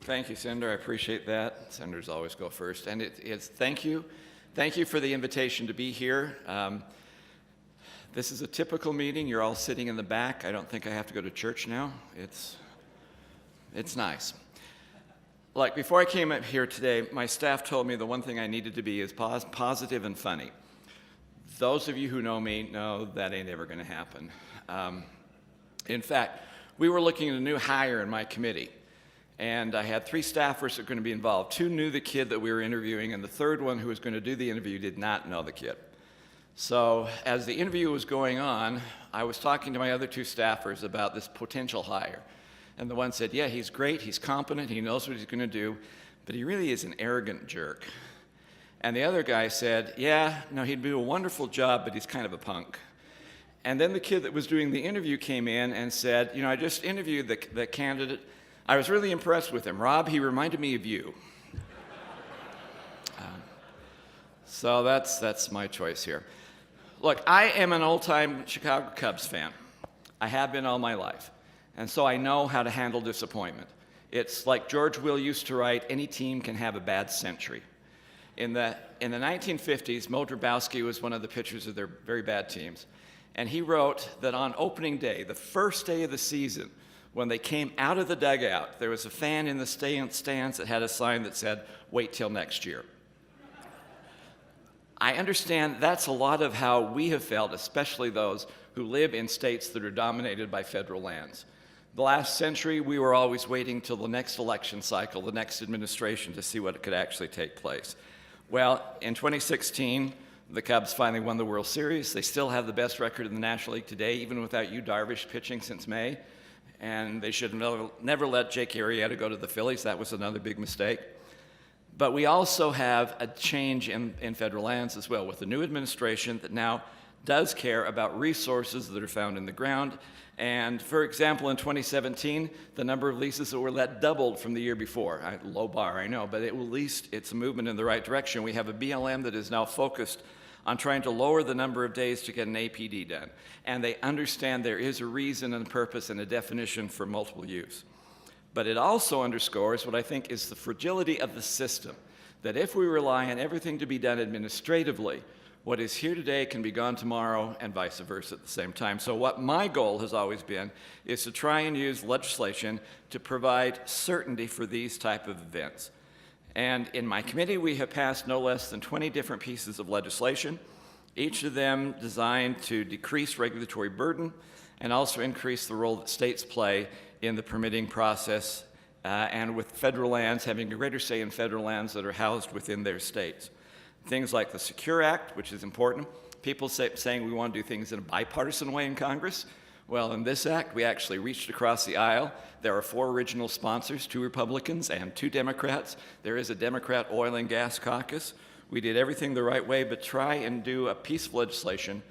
Thank you, Senator. I appreciate that. Senators always go first. And it's thank you. Thank you for the invitation to be here. This is a typical meeting. You're all sitting in the back. I don't think I have to go to church now. It's nice. Like, before I came up here today, my staff told me the one thing I needed to be is positive and funny. Those of you who know me know that ain't ever going to happen. In fact, we were looking at a new hire in my committee, and I had 3 staffers that were going to be involved. 2 knew the kid that we were interviewing, and the third one, who was going to do the interview, did not know the kid. So as the interview was going on, I was talking to my other 2 staffers about this potential hire. And the one said, yeah, he's great, he's competent, he knows what he's going to do, but he really is an arrogant jerk. And the other guy said, yeah, no, he'd do a wonderful job, but he's kind of a punk. And then the kid that was doing the interview came in and said, you know, I just interviewed the candidate. I was really impressed with him. Rob, he reminded me of you. So that's my choice here. Look, I am an old-time Chicago Cubs fan. I have been all my life. And so I know how to handle disappointment. It's like George Will used to write, any team can have a bad century. In the 1950s, Mo Drabowski was one of the pitchers of their very bad teams. And he wrote that on opening day, the first day of the season, when they came out of the dugout, there was a fan in the stands that had a sign that said, wait till next year. I understand that's a lot of how we have felt, especially those who live in states that are dominated by federal lands. The last century, we were always waiting till the next election cycle, the next administration, to see what could actually take place. Well, in 2016, the Cubs finally won the World Series. They still have the best record in the National League today, even without Yu Darvish pitching since May. And they should have never let Jake Arrieta go to the Phillies. That was another big mistake. But we also have a change in federal lands as well, with the new administration that now does care about resources that are found in the ground. And for example, in 2017, the number of leases that were let doubled from the year before. Low bar, I know, but at least it's a movement in the right direction. We have a BLM that is now focused on trying to lower the number of days to get an APD done. And they understand there is a reason and purpose and a definition for multiple use. But it also underscores what I think is the fragility of the system, that if we rely on everything to be done administratively, what is here today can be gone tomorrow, and vice versa at the same time. So what my goal has always been is to try and use legislation to provide certainty for these type of events. And in my committee, we have passed no less than 20 different pieces of legislation, each of them designed to decrease regulatory burden and also increase the role that states play in the permitting process, and with federal lands having a greater say in federal lands that are housed within their states. Things like the Secure Act, which is important. People saying we want to do things in a bipartisan way in Congress. Well, in this act, we actually reached across the aisle. There are 4 original sponsors, 2 Republicans and 2 Democrats. There is a Democrat oil and gas caucus. We did everything the right way, but try and do a piece of legislation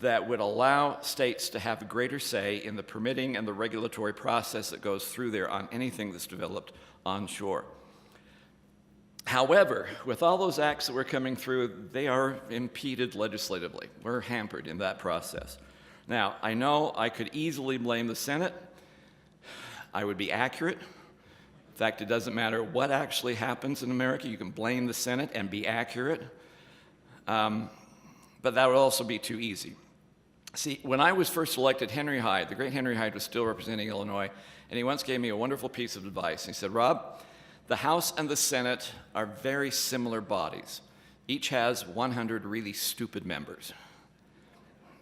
that would allow states to have a greater say in the permitting and the regulatory process that goes through there on anything that's developed onshore. However, with all those acts that were coming through, they are impeded legislatively. We're hampered in that process. Now, I know I could easily blame the Senate. I would be accurate. In fact, it doesn't matter what actually happens in America. You can blame the Senate and be accurate. But that would also be too easy. See, when I was first elected, Henry Hyde, the great Henry Hyde, was still representing Illinois, and he once gave me a wonderful piece of advice. He said, Rob, the House and the Senate are very similar bodies. Each has 100 really stupid members.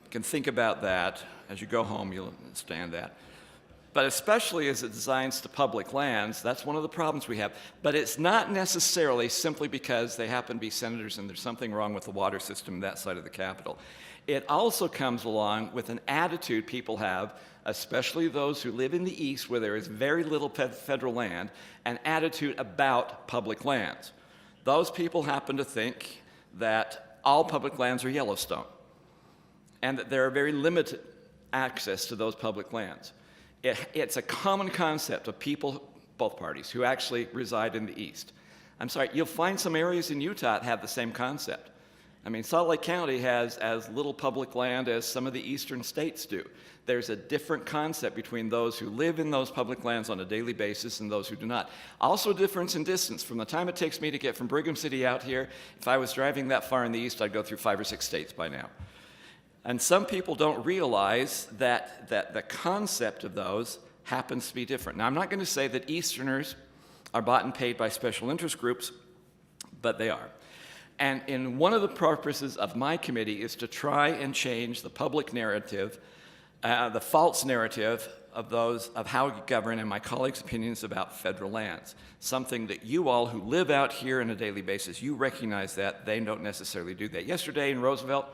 You can think about that. As you go home, you'll understand that. But especially as it designs to public lands, that's one of the problems we have. But it's not necessarily simply because they happen to be senators and there's something wrong with the water system that side of the Capitol. It also comes along with an attitude people have, especially those who live in the East where there is very little federal land, an attitude about public lands. Those people happen to think that all public lands are Yellowstone and that there are very limited access to those public lands. It's a common concept of people, both parties, who actually reside in the East. I'm sorry, you'll find some areas in Utah that have the same concept. I mean, Salt Lake County has as little public land as some of the eastern states do. There's a different concept between those who live in those public lands on a daily basis and those who do not. Also a difference in distance. From the time it takes me to get from Brigham City out here, if I was driving that far in the east, I'd go through 5 or 6 states by now. And some people don't realize that the concept of those happens to be different. Now, I'm not going to say that Easterners are bought and paid by special interest groups, but they are. And one of the purposes of my committee is to try and change the public narrative, the false narrative of how you govern and my colleagues' opinions about federal lands. Something that you all who live out here on a daily basis, you recognize that. They don't necessarily do that. Yesterday in Roosevelt,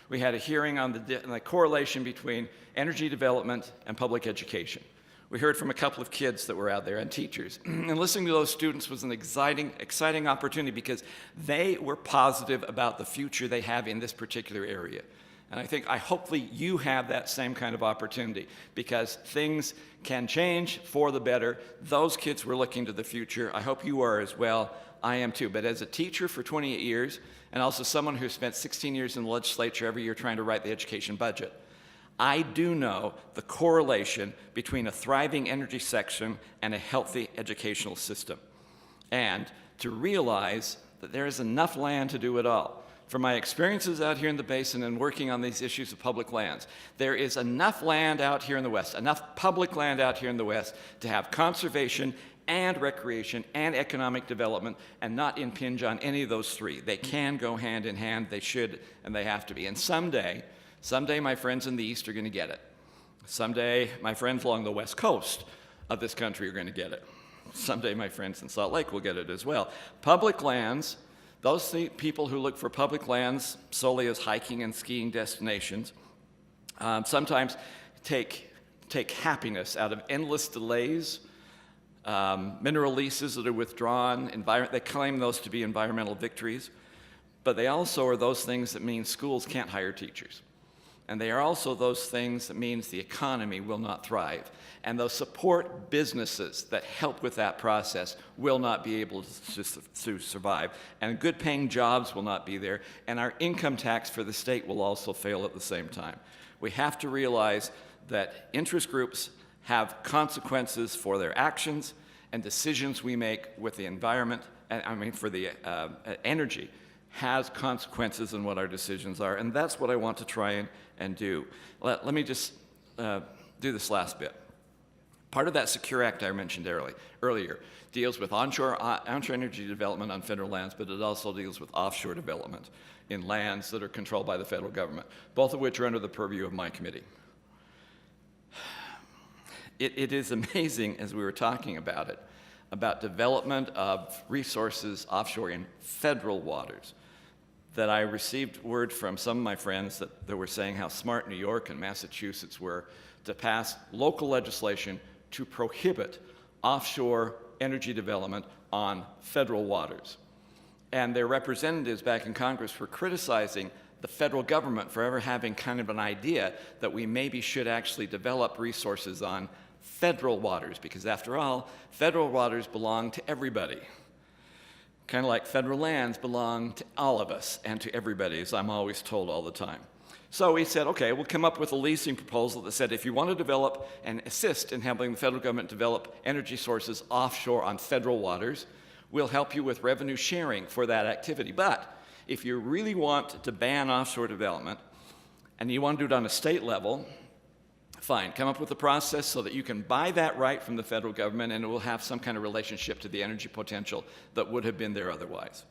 we had a hearing on the correlation between energy development and public education. We heard from a couple of kids that were out there and teachers. And listening to those students was an exciting opportunity because they were positive about the future they have in this particular area. And hopefully you have that same kind of opportunity because things can change for the better. Those kids were looking to the future. I hope you are as well. I am too. But as a teacher for 28 years and also someone who spent 16 years in the legislature every year trying to write the education budget, I do know the correlation between a thriving energy section and a healthy educational system, and to realize that there is enough land to do it all. From my experiences out here in the basin and working on these issues of public lands, there is enough land out here in the West, enough public land out here in the West to have conservation and recreation and economic development and not impinge on any of those three. They can go hand in hand, they should, and they have to be. And someday my friends in the East are going to get it. Someday, my friends along the West Coast of this country are going to get it. Someday, my friends in Salt Lake will get it as well. Public lands, those people who look for public lands solely as hiking and skiing destinations, sometimes take happiness out of endless delays, mineral leases that are withdrawn. They claim those to be environmental victories, but they also are those things that mean schools can't hire teachers. And they are also those things that means the economy will not thrive. And those support businesses that help with that process will not be able to survive. And good paying jobs will not be there. And our income tax for the state will also fail at the same time. We have to realize that interest groups have consequences for their actions, and decisions we make with the environment, for the energy, has consequences in what our decisions are, and that's what I want to try and do. Let me just do this last bit. Part of that Secure Act I mentioned earlier deals with onshore energy development on federal lands, but it also deals with offshore development in lands that are controlled by the federal government, both of which are under the purview of my committee. It is amazing, as we were talking about it, about development of resources offshore in federal waters, that I received word from some of my friends that they were saying how smart New York and Massachusetts were to pass local legislation to prohibit offshore energy development on federal waters. And their representatives back in Congress were criticizing the federal government for ever having kind of an idea that we maybe should actually develop resources on federal waters, because after all, federal waters belong to everybody. Kind of like federal lands belong to all of us and to everybody, as I'm always told all the time. So we said, okay, we'll come up with a leasing proposal that said if you want to develop and assist in helping the federal government develop energy sources offshore on federal waters, we'll help you with revenue sharing for that activity. But if you really want to ban offshore development and you want to do it on a state level, fine, come up with a process so that you can buy that right from the federal government and it will have some kind of relationship to the energy potential that would have been there otherwise.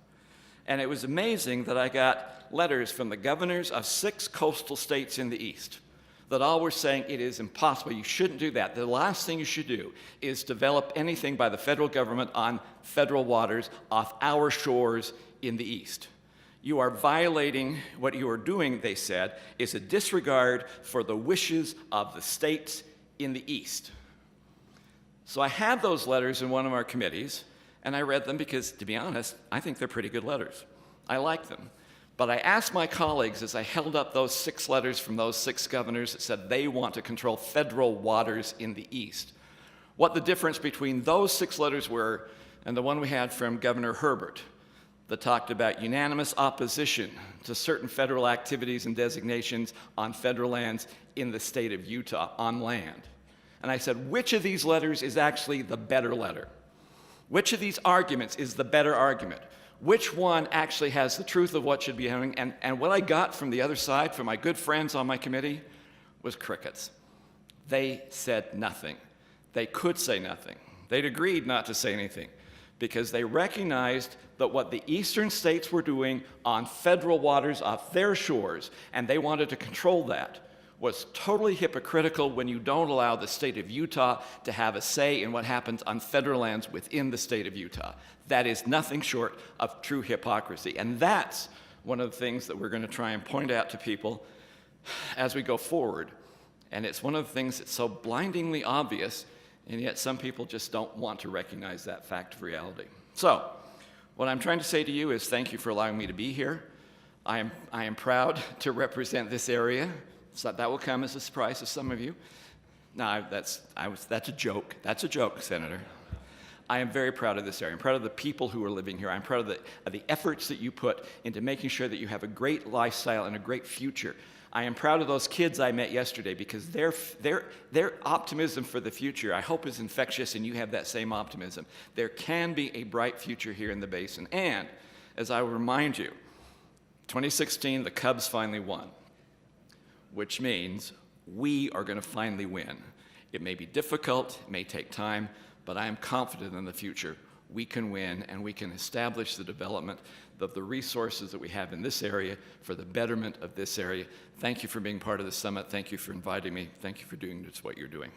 And it was amazing that I got letters from the governors of 6 coastal states in the East that all were saying it is impossible, you shouldn't do that. The last thing you should do is develop anything by the federal government on federal waters off our shores in the East. You are violating, what you are doing, they said, is a disregard for the wishes of the states in the East. So I had those letters in one of our committees, and I read them because, to be honest, I think they're pretty good letters. I like them. But I asked my colleagues as I held up those 6 letters from those 6 governors that said they want to control federal waters in the East, what the difference between those 6 letters were and the one we had from Governor Herbert. that talked about unanimous opposition to certain federal activities and designations on federal lands in the state of Utah on land. And I said, which of these letters is actually the better letter? Which of these arguments is the better argument? Which one actually has the truth of what should be happening? And what I got from the other side, from my good friends on my committee, was crickets. They said nothing. They could say nothing. They'd agreed not to say anything because they recognized that what the eastern states were doing on federal waters off their shores, and they wanted to control that, was totally hypocritical when you don't allow the state of Utah to have a say in what happens on federal lands within the state of Utah. That is nothing short of true hypocrisy. And that's one of the things that we're going to try and point out to people as we go forward. And it's one of the things that's so blindingly obvious, and yet some people just don't want to recognize that fact of reality. So, what I'm trying to say to you is thank you for allowing me to be here. I am proud to represent this area. So that will come as a surprise to some of you. No, that's a joke. That's a joke, Senator. I am very proud of this area. I'm proud of the people who are living here. I'm proud of the efforts that you put into making sure that you have a great lifestyle and a great future. I am proud of those kids I met yesterday because their optimism for the future, I hope, is infectious, and you have that same optimism. There can be a bright future here in the basin. And, as I will remind you, 2016, the Cubs finally won, which means we are going to finally win. It may be difficult, it may take time, but I am confident in the future we can win and we can establish the development of the resources that we have in this area for the betterment of this area. Thank you for being part of the summit. Thank you for inviting me. Thank you for doing just what you're doing.